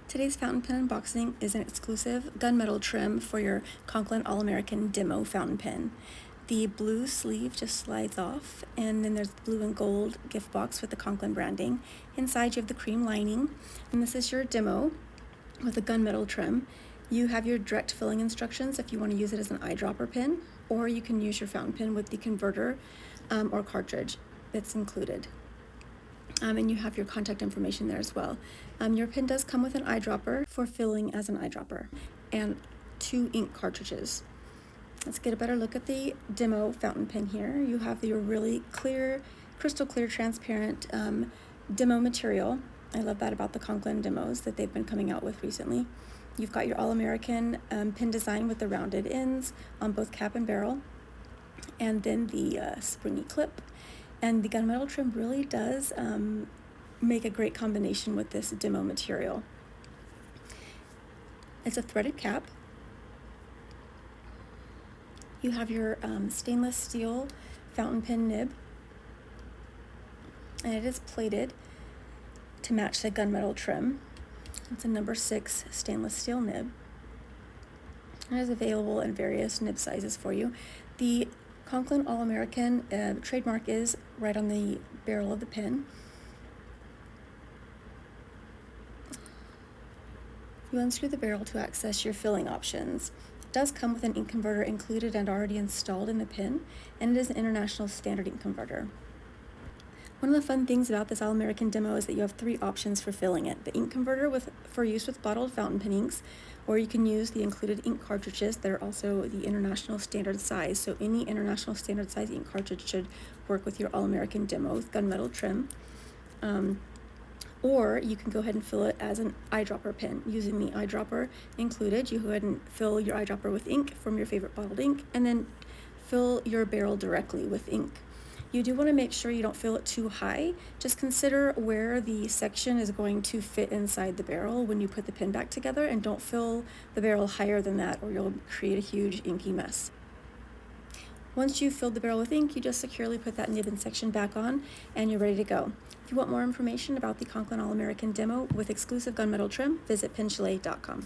Today's fountain pen unboxing is an exclusive gunmetal trim for your Conklin All-American Demo fountain pen. The blue sleeve just slides off, and then there's the blue and gold gift box with the Conklin branding. Inside you have the cream lining, and this is your Demo with a gunmetal trim. You have your direct filling instructions if you want to use it as an eyedropper pen, or you can use your fountain pen with the converter or cartridge that's included. And you have your contact information there as well. Your pen does come with an eyedropper for filling as an eyedropper and 2 ink cartridges. Let's get a better look at the Demo fountain pen here. You have your really clear, crystal clear, transparent Demo material. I love that about the Conklin Demos that they've been coming out with recently. You've got your All-American pen design with the rounded ends on both cap and barrel, and then the springy clip. And the gunmetal trim really does make a great combination with this Demo material. It's a threaded cap. You have your stainless steel fountain pen nib, and it is plated to match the gunmetal trim. It's a number 6 stainless steel nib. It is available in various nib sizes for you. The Conklin All-American trademark is right on the barrel of the pen. You unscrew the barrel to access your filling options. It does come with an ink converter included and already installed in the pen, and it is an international standard ink converter. One of the fun things about this All-American Demo is that you have 3 options for filling it. The ink converter for use with bottled fountain pen inks, or you can use the included ink cartridges that are also the international standard size. So any international standard size ink cartridge should work with your All-American Demo with gunmetal trim. Or you can go ahead and fill it as an eyedropper pen. Using the eyedropper included, you go ahead and fill your eyedropper with ink from your favorite bottled ink, and then fill your barrel directly with ink. You do want to make sure you don't fill it too high. Just consider where the section is going to fit inside the barrel when you put the pen back together, and don't fill the barrel higher than that or you'll create a huge inky mess. Once you've filled the barrel with ink, you just securely put that nib and section back on and you're ready to go. If you want more information about the Conklin All-American Demo with exclusive gunmetal trim, visit penchalet.com.